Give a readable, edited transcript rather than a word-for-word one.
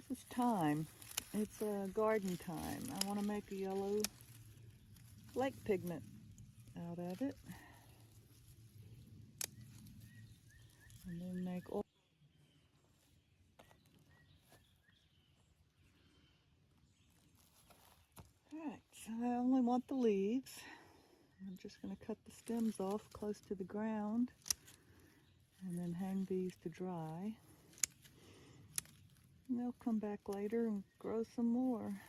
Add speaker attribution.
Speaker 1: This is thyme. It's garden thyme. I want to make a yellow lake pigment out of it. And then make oil. Alright, so I only want the leaves. I'm just going to cut the stems off close to the ground and then hang these to dry. And they'll come back later and grow some more.